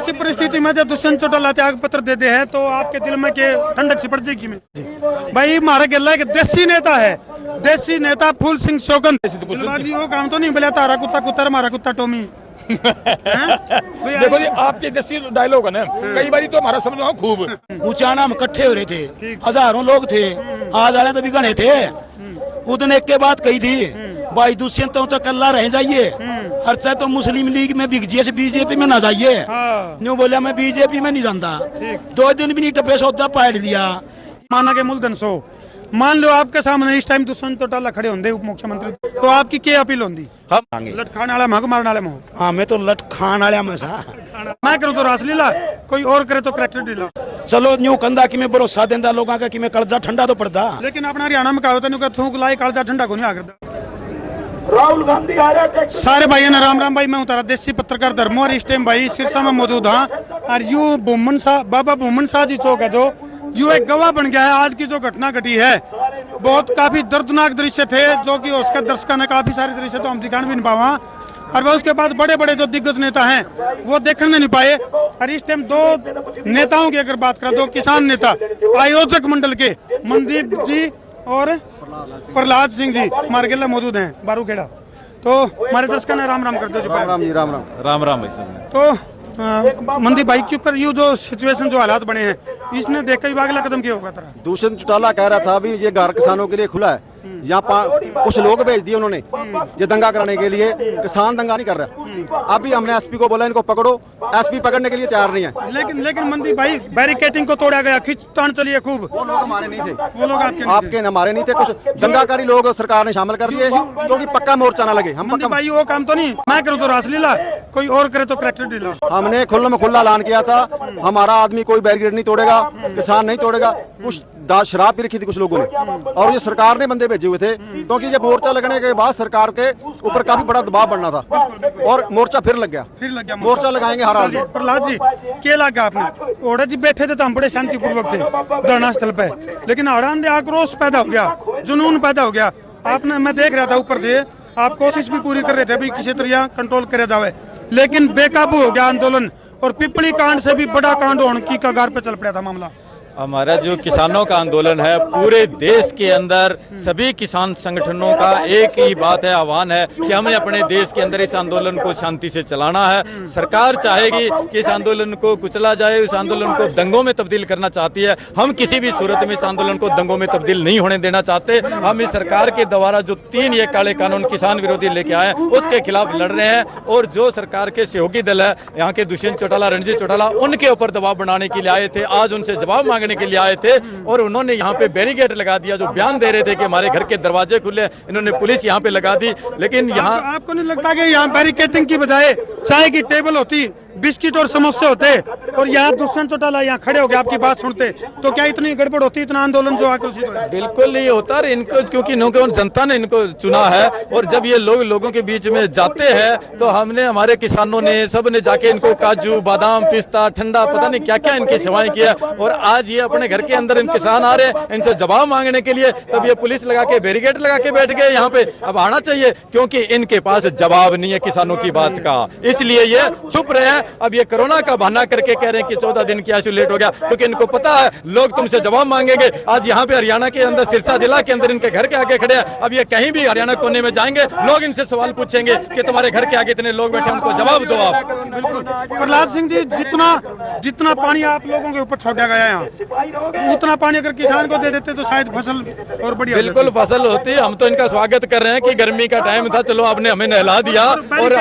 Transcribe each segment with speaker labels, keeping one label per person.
Speaker 1: ऐसी परिस्थिति में जब दुष्यंत चौटाला त्याग पत्र देते हैं तो आपके दिल में के ठंडक सी पड़ जाएगी में भाई हमारा गला के देसी नेता है, देसी नेता फूल सिंह शोकन जी वो काम तो नहीं बोला तारा कुत्ता कुत्ता हमारा कुत्ता टोमी।
Speaker 2: देखो जी आपके देसी डायलॉग है ना, कई बार तो हमारा समझो खूब
Speaker 3: ऊंचाना हम इकट्ठे हो रहे थे, हजारों लोग थे, आज वाले तो भी गणे थे। उतने एक के बात कही थी भाई दुष्यंत तो कल्ला रह जाइए, अच्छा तो मुस्लिम लीग में बिक जिए बीजेपी में ना जाइए। न्यू बोला मैं बीजेपी में नहीं जानता, 2 दिन भी नहीं टपे सौदा पाड़ दिया।
Speaker 1: माना के मूलधन 100 मान लो आपके सामने इस टाइम दुष्यंत चौटाला खड़े होंगे उप मुख्यमंत्री, तो आपकी क्या अपील होंगी?
Speaker 3: हम
Speaker 1: लट खाने वाला महक मारने वाले में
Speaker 3: हाँ मैं तो लट खान वाले में सा
Speaker 1: मैं करूँ तो रासलीला, कोई और करे तो करैक्टर ढीला।
Speaker 3: चलो न्यू कंधा कि मैं भरोसा देंदा लोगों का कि मैं कर्जा ठंडा तो पड़ता,
Speaker 1: लेकिन अपना हरियाणा में कहा होता थूक लाई कर्जा ठंडा को नहीं आकर।
Speaker 2: राहुल गांधी आ रहा
Speaker 1: सारे भाई ने राम राम भाई, मैं उतारा देसी पत्रकार धर्मो और इस टाइम भाई सिरसा में मौजूद हाँ। और यू बुमन शाह बाबा बुमन शाह जी चौक है जो यू एक गवाह बन गया है आज की जो घटना घटी है। बहुत काफी दर्दनाक दृश्य थे जो कि उसका दर्शकों ने काफी सारे दृश्य तो हम दिखाने भी नहीं पावा, और वह उसके बाद बड़े बड़े जो दिग्गज नेता हैं वो देखने नहीं पाए। और इस टाइम 2 नेताओं की अगर बात करें तो किसान नेता आयोजक मंडल के मनदीप जी और प्रहलाद सिंह जी हमारे गिला मौजूद हैं बारूखेड़ा, तो हमारे दर्शकों ने राम राम कर दो जी।
Speaker 4: राम राम जी, राम राम
Speaker 5: राम राम भाई साहब।
Speaker 1: तो मंदीप भाई क्यों कर यू जो सिचुएशन जो हालात बने हैं इसने देख कर अगला कदम क्या होगा तेरा?
Speaker 4: दुष्यंत चौटाला कह रहा था अभी ये घर किसानों के लिए खुला है, यहाँ कुछ लोग भेज दिए उन्होंने ये दंगा कराने के लिए। किसान दंगा नहीं कर रहा, अभी हमने एसपी को बोला इनको पकड़ो, एसपी पकड़ने के लिए तैयार नहीं है।
Speaker 1: लेकिन मंदीप भाई बैरिकेटिंग को तोड़ा गया, खींचतान चलिए खूब।
Speaker 4: वो लोग हमारे नहीं थे,
Speaker 1: वो लोग
Speaker 4: आपके हमारे नहीं थे, कुछ दंगाकारी लोग सरकार ने शामिल कर दिए क्योंकि पक्का मोर्चा ना लगे। हम पक्का
Speaker 1: भाई वो काम तो नहीं, मैं करूँ तो रासलीला, कोई और करे तो करैक्टर ढीला।
Speaker 4: हमने खुला में खुला ऐलान किया था हमारा आदमी कोई बैरिकेड नहीं तोड़ेगा, किसान नहीं तोड़ेगा। कुछ शराब भी रखी थी कुछ लोगों ने, और ये सरकार ने बंदे भेजे हुए थे क्योंकि जब मोर्चा लगने के बाद सरकार के ऊपर काफी बड़ा दबाव बढ़ना था, और मोर्चा फिर लग गया। मोर्चा लगाएंगे हर हाल में।
Speaker 1: प्रहलाद जी क्या लगा आपने? ओड़ा जी बैठे थे तो हम बड़े शांतिपूर्वक थे धरना स्थल पे, लेकिन हड़ान आक्रोश पैदा हो गया, जुनून पैदा हो गया। आपने मैं देख रहा था ऊपर से आप कोशिश भी पूरी कर रहे थे अभी किसी तरह कंट्रोल करे जावे, लेकिन बेकाबू हो गया आंदोलन, और पिपली कांड से भी बड़ा कांड होने की कगार पे चल पड़ा था मामला।
Speaker 5: हमारा जो किसानों का आंदोलन है पूरे देश के अंदर सभी किसान संगठनों का एक ही बात है, आह्वान है कि हमें अपने देश के अंदर इस आंदोलन को शांति से चलाना है। सरकार चाहेगी कि इस आंदोलन को कुचला जाए, इस आंदोलन को दंगों में तब्दील करना चाहती है। हम किसी भी सूरत में इस आंदोलन को दंगों में तब्दील नहीं होने देना चाहते। हम इस सरकार के द्वारा जो 3 ये काले कानून किसान विरोधी लेके आए उसके खिलाफ लड़ रहे हैं, और जो सरकार के सहयोगी दल है यहाँ के दुष्यंत चौटाला, रणजीत चौटाला, उनके ऊपर दबाव बनाने के लिए आए थे, आज उनसे जवाब मांगने के लिए आए थे, और उन्होंने यहाँ पे बैरिकेड लगा दिया। जो बयान दे रहे थे कि हमारे घर के दरवाजे खुले, इन्होंने पुलिस यहाँ पे लगा दी। लेकिन यहाँ
Speaker 1: आपको नहीं लगता कि यहाँ बैरिकेडिंग की बजाय चाय की टेबल होती, बिस्किट और समोसे होते, और यहाँ दुष्यंत चौटाला यहाँ खड़े हो गए आपकी बात सुनते, तो क्या इतनी गड़बड़ होती, इतना आंदोलन जो आक्रोशित हो?
Speaker 5: बिल्कुल नहीं होता। इनको क्योंकि जनता ने इनको चुना है, और जब ये लोगों के बीच में जाते हैं तो हमने हमारे किसानों ने सब ने जाके इनको काजू बादाम पिस्ता ठंडा पता नहीं क्या क्या इनकी सेवाएं किया, और आज ये अपने घर के अंदर इन किसान आ रहे हैं इनसे जवाब मांगने के लिए, तब ये पुलिस लगा के बैरिकेड लगा के बैठ गए यहाँ पे। अब आना चाहिए क्योंकि इनके पास जवाब नहीं है किसानों की बात का, इसलिए ये चुप रहे हैं। अब ये कोरोना का बहाना करके कह रहे हैं कि 14 दिन की आइसोलेट हो गया, क्योंकि इनको पता है लोग तुमसे जवाब मांगेंगे। आज यहाँ पे हरियाणा के अंदर सिरसा जिला के अंदर इनके घर के आगे खड़े हैं, अब ये कहीं भी हरियाणा कोने में जाएंगे लोग इनसे सवाल पूछेंगे कि तुम्हारे घर के आगे इतने लोग बैठे, उनको जवाब दो आप।
Speaker 1: बिल्कुल प्रहलाद सिंह जी, जितना पानी आप लोगों के ऊपर छोड़ा गया है यहाँ, उतना पानी अगर किसान को दे देते तो शायद फसल और बढ़िया।
Speaker 5: बिल्कुल फसल होती। हम तो इनका स्वागत कर रहे हैं कि गर्मी का टाइम था, चलो आपने हमें नहला दिया। और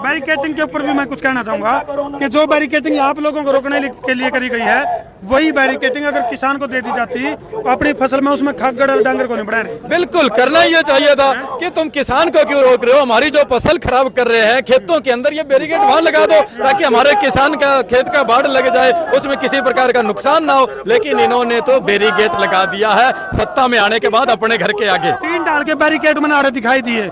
Speaker 1: बैरिकेडिंग के ऊपर भी मैं कुछ कहना चाहूंगा कि जो बैरिकेडिंग आप लोगों को रोकने के लिए करी गई है, वही बैरिकेडिंग अगर किसान को दे दी जाती तो अपनी फसल में उसमें खागड़ और डांगर को नहीं बढ़ा रहे।
Speaker 5: बिल्कुल करना ही चाहिए था कि तुम किसान को क्यों रोक रहे हो, हमारी जो फसल खराब कर रहे हैं खेतों के अंदर, ये बैरिकेड वहां लगा दो ताकि हमारे किसान का खेत का बाढ़ लग जाए, उसमें किसी प्रकार का नुकसान ना हो। लेकिन इन्होंने तो बैरिकेड लगा दिया है सत्ता में आने के बाद अपने घर के आगे।
Speaker 1: 3 डाल के बैरिकेड बना रहे दिखाई दिए।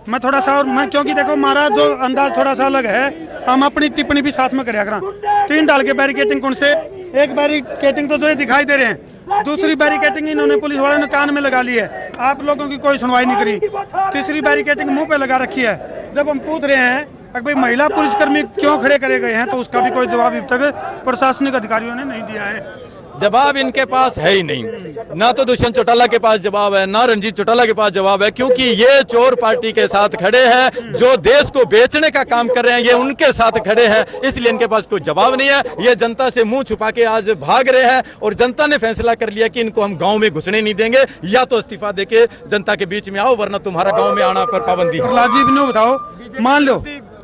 Speaker 1: मैं थोड़ा सा और मैं क्योंकि देखो हमारा जो अंदाज थोड़ा सा अलग है, हम अपनी टिप्पणी भी साथ में करें। 3 डाल के बैरिकेडिंग कौन से? एक बैरिकेडिंग तो जो दिखाई दे रहे हैं, दूसरी बैरिकेडिंग इन्होंने पुलिस वालों ने कान में लगा ली है, आप लोगों की कोई सुनवाई नहीं करी। तीसरी बैरिकेडिंग मुंह पे लगा रखी है। जब हम पूछ रहे हैं अगर भाई महिला पुलिसकर्मी क्यों खड़े करे गए हैं तो उसका भी कोई जवाब अब तक प्रशासनिक अधिकारियों ने नहीं दिया है।
Speaker 5: जवाब इनके पास है ही नहीं, ना तो दुष्यंत चौटाला के पास जवाब है, ना रंजीत चौटाला के पास जवाब है, क्योंकि ये चोर पार्टी के साथ खड़े हैं, जो देश को बेचने का काम कर रहे हैं ये उनके साथ खड़े हैं, इसलिए इनके पास कोई जवाब नहीं है। ये जनता से मुंह छुपा के आज भाग रहे हैं और जनता ने फैसला कर लिया कि इनको हम गांव में घुसने नहीं देंगे, या तो इस्तीफा देके जनता के बीच में आओ वरना तुम्हारा गांव में आना पर पाबंदी है।
Speaker 1: प्रहलाद जी भी बताओ, मान लो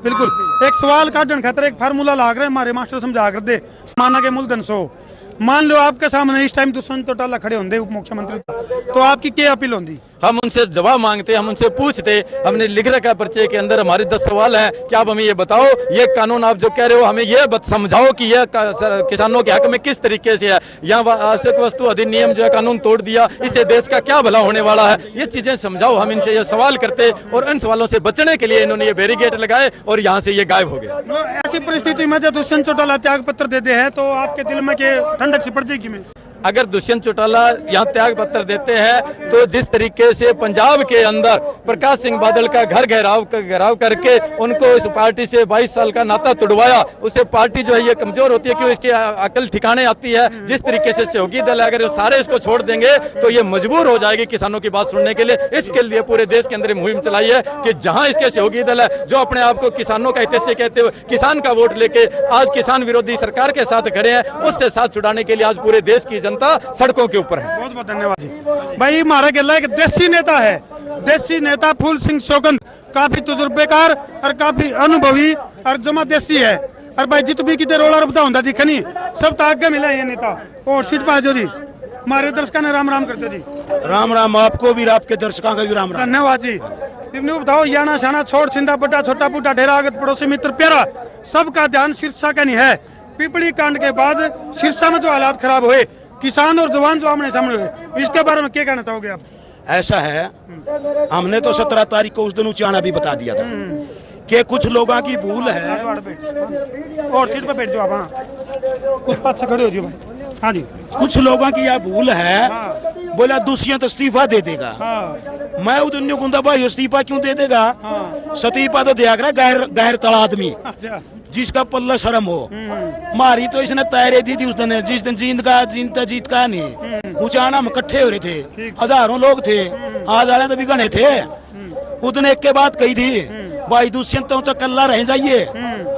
Speaker 1: बिल्कुल एक सवाल काटने खातर एक फार्मूला लाग रहे हमारे मास्टर समझा कर दे, माना के मूलधन 100, मान लो आपके सामने इस टाइम दुष्यंत चौटाला खड़े होंगे उप मुख्यमंत्री, तो आपकी क्या अपील होती?
Speaker 5: हम उनसे जवाब मांगते, हम उनसे पूछते, हमने लिख रखा पर्चे के अंदर हमारे 10 सवाल हैं कि आप हमें ये बताओ, ये कानून आप जो कह रहे हो हमें ये समझाओ कि यह किसानों के हक में किस तरीके से है, यहाँ आवश्यक वस्तु अधिनियम जो है कानून तोड़ दिया, इससे देश का क्या भला होने वाला है, ये चीजें समझाओ। हम इनसे ये सवाल करते और इन सवालों से बचने के लिए इन्होंने ये बैरिकेड लगाए और यहाँ से ये गायब हो गए।
Speaker 1: ऐसी परिस्थिति में जब दुष्यंत चौटाला त्याग पत्र देते हैं तो आपके दिल में के ठंडक सी पड़ जाएगी? में
Speaker 5: अगर दुष्यंत चौटाला यहाँ त्याग पत्र देते हैं तो जिस तरीके से पंजाब के अंदर प्रकाश सिंह बादल का घर घेराव करके उनको इस पार्टी से 22 साल का नाता तुड़वाया, उससे पार्टी जो है ये कमजोर होती है, क्यों इसकी अकल ठिकाने आती है। जिस तरीके से सहयोगी दल है, अगर सारे इसको छोड़ देंगे तो ये मजबूर हो जाएगी किसानों की बात सुनने के लिए। इसके लिए पूरे देश के अंदर मुहिम चलाई है कि जहां इसके सहयोगी दल है जो अपने आप को किसानों का हितैषी कहते हुए किसान का वोट लेके आज किसान विरोधी सरकार के साथ खड़े हैं, उससे साथ छुड़ाने के लिए आज पूरे देश की सड़कों के ऊपर है।
Speaker 1: बहुत बहुत धन्यवाद जी। भाई हमारा गला एक देसी नेता है, देसी नेता फूल सिंह सौगंध, काफी तजुर्बेकार और काफी अनुभवी और जमा देसी है। और भाई जित भी कितने रोला रुपता होता दिखा नहीं, सब तो आगे मिला ये नेता और सीट पाजो जी। हमारे दर्शकों ने राम राम करते जी।
Speaker 3: राम राम आपको भी, आपके दर्शकों का भी राम राम।
Speaker 1: धन्यवाद जी। इन्हें बताओ, याना शाना छोड़ छिंदा बड़ा छोटा बूटा ढेरा आगत पड़ोसी मित्र प्यारा, सबका ध्यान सिरसा का नहीं है। पिपली कांड के बाद सिरसा में जो हालात खराब हुए, किसान और जवान जो आमने सामने हुए, इसके बारे में क्या कहना चाहोगे आप?
Speaker 3: ऐसा है, हमने तो 17 तारीख को उस दिन उचाना भी बता दिया था कि कुछ लोगों की भूल है।
Speaker 1: और सीट पे बैठ जाओ आप, हाँ कुछ पास से खड़े हो जाओ भाई। हाँ जी,
Speaker 3: कुछ लोगों की यह भूल है, बोला दुष्यंत इस्तीफा दे देगा। मैं उधर कहूँ भाई इस्तीफा क्यों दे देगा? इस्तीफा तो दिया करा गैर तला आदमी जिसका पल्ला शर्म हो। मारी तो इसने तैयारी दी थी उस दिन, जिस दिन जीत का नहीं। उचाना में इकट्ठे हो रहे थे, हजारों लोग थे, आज वाले तो भी गणे थे। उस दिन एक के बात कही थी, भाई दुष्यंत तो कल्ला रह जाइए,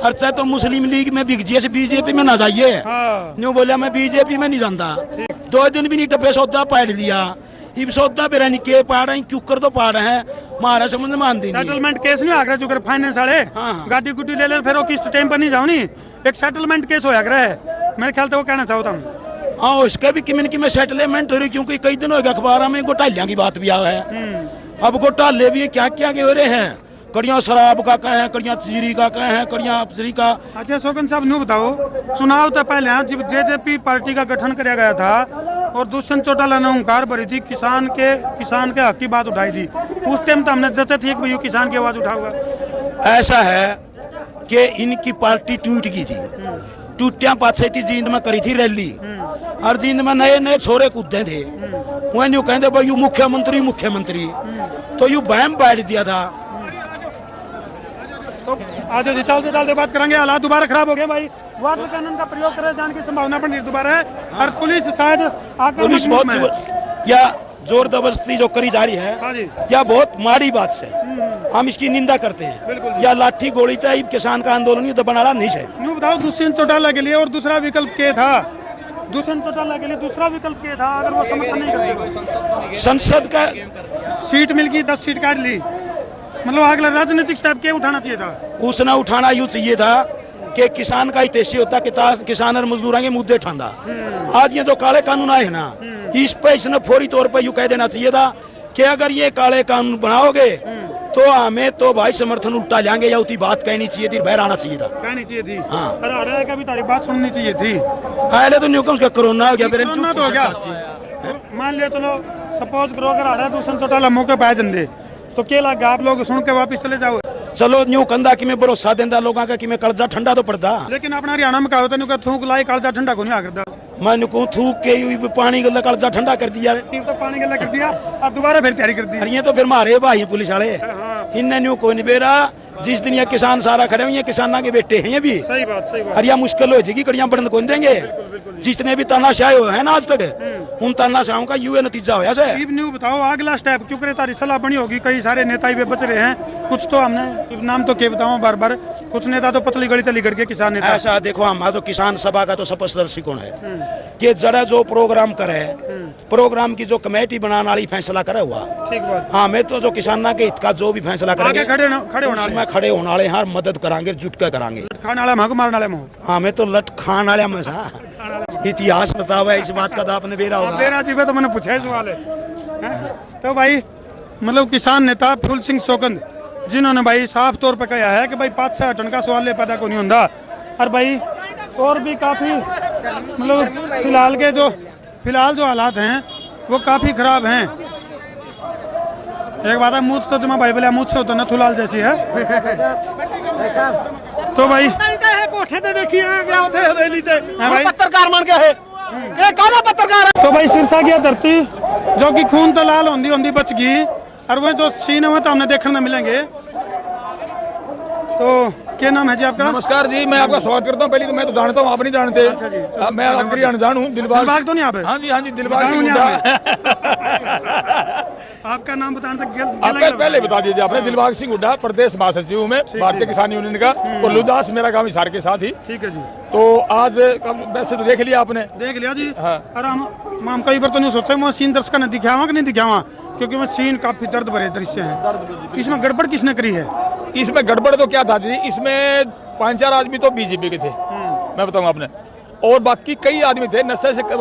Speaker 3: अच्छा तो मुस्लिम लीग में बिक जाइए, बीजेपी में ना जाइए। न्यू बोलिया मैं बीजेपी में नहीं जानता, 2 दिन भी नहीं टपे सौदा पाड़ लिया। इब सौदा पे रहनी के पाड़ है, क्यों कर तो पाड़ है, मारा समझ मान दी।
Speaker 1: सेटलमेंट केस नहीं आगरा जो कर फाइनेंस वाले गाड़ी गुड्डी ले ले फिर वो किस्त टाइम पर नहीं जाओ नहीं, एक सेटलमेंट केस होया करे मेरे ख्याल से वो कहना चाहो तुम।
Speaker 3: हाँ उसका भी किमिन की में सेटलमेंट हो रही, क्योंकि कई दिन हो गए अखबार में घोटालियां की बात भी आ है। अब घोटाले भी क्या क्या के हो रहे हैं, कड़िया शराब का कहें, कड़िया जीरी का कहें, कड़िया अफसरी का।
Speaker 1: अच्छा सौगंध साहब न्यू बताओ, चुनाव तो पहले जब जेजेपी पार्टी का गठन किया गया था और दुष्यंत चौटाला ने हुंकार भरी थी, किसान के हक की बात उठाई थी, उस टाइम तो हमने जचा थी कि भाई किसान की आवाज उठाओगा।
Speaker 3: ऐसा है कि इनकी पार्टी टूट गई थी, टूटिया पाछे की जींद में करी थी रैली, और जींद में नए नए छोरे कूदे थे। वह यूँ कहते भाई यू मुख्यमंत्री, तो यू बहम बैठ दिया था।
Speaker 1: तो आज जी चलते चलते बात करेंगे, हालात दोबारा खराब हो गए भाई, वाटर कैनन का प्रयोग करे जाने की संभावना पर दोबारा है। और पुलिस शायद
Speaker 3: पुलिस बहुत या जोर जबरदस्ती जो करी जा रही है, या बहुत माड़ी बात से हम इसकी निंदा करते हैं। या लाठी गोली था किसान का आंदोलन तो बनाना नहीं चाहिए।
Speaker 1: यूँ बताओ दुष्यंत चौटाला के लिए और दूसरा विकल्प क्या था? दुष्यंत चौटाला के लिए दूसरा विकल्प क्या था अगर वो समर्थन नहीं करते?
Speaker 3: संसद का
Speaker 1: सीट मिल गई, 10 सीट काट ली, मतलब अगला राजनीतिक स्टेप क्या उठाना चाहिए था?
Speaker 3: उसने उठाना यूँ चाहिए था कि किसान का हितैषी होता कि किसान और मजदूरों के मुद्दे उठाना। आज ये जो काले कानून आए हैं ना, इस पे इसने फौरी तौर पर यूँ कह देना चाहिए था कि अगर ये काले कानून बनाओगे तो हमें तो भाई समर्थन उल्टा लेंगे, या उतनी बात कहनी चाहिए थी, बाहर आना चाहिए था,
Speaker 1: कहनी चाहिए थी।
Speaker 3: हाँ,
Speaker 1: अरे का भी तारी बात सुननी चाहिए थी।
Speaker 3: पहले तो न्यूकम्स का कोरोना हो गया, फिर
Speaker 1: हो गया। मान लिया चलो सपोज करो अगर आड़ा दुष्यंत चौटाला मौके पाए जंदे तो क्या लगा, आप लोग सुन के वापिस चले जाओ?
Speaker 3: चलो न्यू कंधा कि मैं भरोसा देंदा लोगों का कि मैं कर्जा ठंडा तो पड़ता।
Speaker 1: लेकिन अपना हरियाणा में कहावत है थूक लाई कर्जा ठंडा को नहीं आ करता।
Speaker 3: मैं नुकू थूक के यूं पानी गला कर्जा ठंडा कर दिया,
Speaker 1: तो पानी गला कर दिया और दोबारा फिर तैयारी कर दी।
Speaker 3: ये तो फिर मारे भाई पुलिस वाले, इन्हें न्यू कोई नहीं बेरा जिस दिन ये किसान सारा खड़े हुए हैं, किसाना के बेटे हैं ये भी।
Speaker 1: सही बात, सही बात।
Speaker 3: और यह मुश्किल हो जाएगी, कड़ियां बढ़न कौन देंगे। जितने भी तानाशाह हुए हैं ना आज तक, उन तानाशाहों का यूं नतीजा होया से।
Speaker 1: इब न्यू बताओ अगला स्टेप क्योंकि तारी सलाह बनी होगी, कई सारे नेता भी बच रहे हैं, कुछ तो हमने नाम तो के बताऊं बार बार, कुछ नेता तो पतली गली तली करके किसान नेता।
Speaker 3: ऐसा देखो, हमारा तो किसान सभा का तो स्पष्ट दृष्टिकोण है कि जरा जो प्रोग्राम करे, प्रोग्राम की जो कमेटी बनाने वाली फैसला करे हुआ,
Speaker 1: ठीक बात।
Speaker 3: हाँ मैं तो जो किसाना के हित का जो भी फैसला करेंगे
Speaker 1: आगे खड़े होने वाले।
Speaker 3: उसमें खड़े होने वाले हैं, मदद करांगे, जुट के करांगे।
Speaker 1: खाने वाला महक मारने वाले मोह।
Speaker 3: हाँ मैं तो लट खान वाले में सा इतिहास बतावा है, इस बात का तो आपने बेरा होगा।
Speaker 1: मेरा जी तो मैंने पूछा है सवाल है। तो भाई मतलब किसान नेता फूल सिंह सोकंद जिन्होंने भाई साफ तौर पर कहा है कि भाई 5-6 टन का सवाल पैदा को नहीं होता। और भाई और भी काफ़ी मतलब फिलहाल जो हालात हैं वो काफ़ी ख़राब हैं। एक बात है, मूछ तो जमा भाई बोले मूछ होता ना थुलाल जैसी है। तो भाई
Speaker 6: कोठे ते देखी गया उथे हवेली ते
Speaker 1: भाई।
Speaker 6: पत्रकार बन गया है, ये काला पत्रकार है।
Speaker 1: तो भाई सिरसा की धरती जो कि खून तो लाल होंदी बच गई, और वो जो सीन है वो तो हमने देखने मिलेंगे। तो क्या नाम है जी आपका?
Speaker 2: नमस्कार जी, मैं आपका स्वागत करता हूँ। पहले तो मैं तो जानता हूँ, आप नहीं जानते।
Speaker 1: अच्छा जी, चलो।
Speaker 2: मैं आपके अनजान हूँ।
Speaker 1: दिलबाग तो नहीं आप है?
Speaker 2: हाँ जी, दिलबाग
Speaker 1: जानू
Speaker 2: सिंह
Speaker 1: नहीं
Speaker 2: हुड्डा।
Speaker 1: आपका नाम बताने तक
Speaker 2: आप पहले बता दीजिए आपने। दिलबाग सिंह हुड्डा, प्रदेश महासचिव हूँ मैं भारतीय किसान यूनियन का, और लुदास मेरा गाँव हिसार के साथ ही।
Speaker 1: ठीक है जी।
Speaker 2: तो आज वैसे तो देख लिया आपने।
Speaker 1: देख लिया जी।
Speaker 2: हाँ।
Speaker 1: और हम कई बार तो नहीं सोचा मैं सीन दर्शक ने दिखावा कि नहीं दिखावा, क्योंकि मैं सीन काफी दर्द भरे दृश्य हैं। इसमें गड़बड़ किसने करी है?
Speaker 2: इसमें गड़बड़ तो क्या था जी, इसमें 5-4 आदमी तो बीजेपी के थे, मैं बताऊंगा आपने, और बाकी कई आदमी थे नशे से कुछ।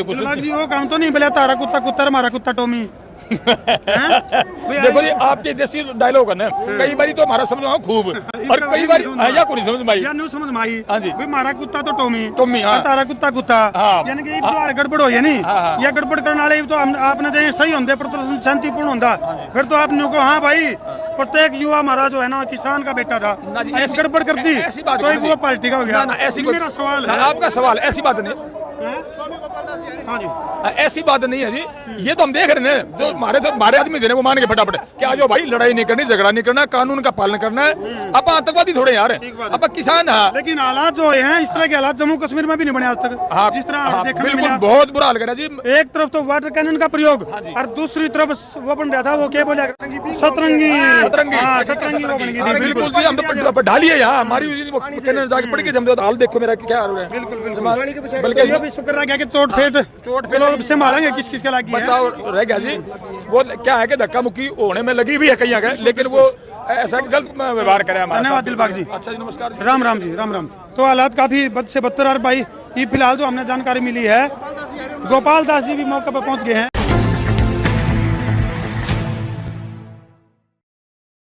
Speaker 1: दिलबाग जी वो काम तो नहीं बोला तारा कुत्ता कुत्ता हमारा कुत्ता टोमी।
Speaker 2: देखो जी, आपके देसी डायलॉग है ना, कई बारी तो हमारा समझ में खूब, और कई बार या को नहीं समझ में आई।
Speaker 1: या नहीं समझ में आई।
Speaker 2: हाँ जी।
Speaker 1: भाई हमारा कुत्ता तो टोमी
Speaker 2: टोमी, हाँ।
Speaker 1: और तारा कुत्ता कुत्ता,
Speaker 2: हाँ।
Speaker 1: यानी कि तो गड़बड़ हो नहीं।
Speaker 2: हाँ।
Speaker 1: या गड़बड़ करने वाले तो आपने चाहिए सही होंगे, प्रदर्शन शांतिपूर्ण होता, फिर तो आपने को हाँ भाई प्रत्येक युवा हमारा जो है ना किसान का बेटा था,
Speaker 2: ना जी, ऐसी
Speaker 1: गड़बड़ कर दी
Speaker 2: ऐसी बात
Speaker 1: तो
Speaker 2: नहीं
Speaker 1: वो पार्टी का हो गया।
Speaker 2: ना, ऐसी
Speaker 1: मेरा सवाल है।
Speaker 2: आपका सवाल, ऐसी बात नहीं,
Speaker 1: हाँ जी,
Speaker 2: ऐसी बात नहीं है जी। ये तो हम देख रहे हैं, जो हमारे आदमी देने को मान के फटाफट क्या जो भाई लड़ाई नहीं करनी, झगड़ा नहीं करना, कानून का पालन करना है। आप आतंकवादी थोड़े यार, आप किसान है।
Speaker 1: लेकिन हालात जो हैं इस तरह के हालात जम्मू कश्मीर में भी नहीं बने आज तक।
Speaker 2: हाँ,
Speaker 1: जिस तरह
Speaker 2: हाँ,
Speaker 1: देखने
Speaker 2: बिल्कुल
Speaker 1: मिला।
Speaker 2: बहुत बुरा हाल करा जी।
Speaker 1: एक तरफ तो वाटर कैनन का प्रयोग और दूसरी तरफ वो बन रहा था, वो क्या बोला, सतरंगी। हाँ, सतरंगी वो बन गई थी।
Speaker 2: बिल्कुल जी, हम तो ढालिए यहाँ हमारी जाके पढ़ के जम हाल देखो मेरा क्या हाल है।
Speaker 1: बिल्कुल
Speaker 2: बल्कि
Speaker 1: ये भी शुक्र रह गया कि चोट फेट चलो अब संभालेंगे किस किस के लगी है।
Speaker 2: बचाव रह गया जी। वो क्या है कि धक्का मुक्की होने में लगी भी है कहीं जगह, लेकिन वो ऐसा गलत व्यवहार करे हमारा।
Speaker 1: धन्यवाद दिलबाग जी।
Speaker 2: अच्छा जी, नमस्कार जी।
Speaker 1: राम राम जी, राम राम। तो हालात काफी बद से बदतर। और भाई ये फिलहाल जो हमने जानकारी मिली है, गोपाल दास जी भी मौके पर पहुंच गए हैं।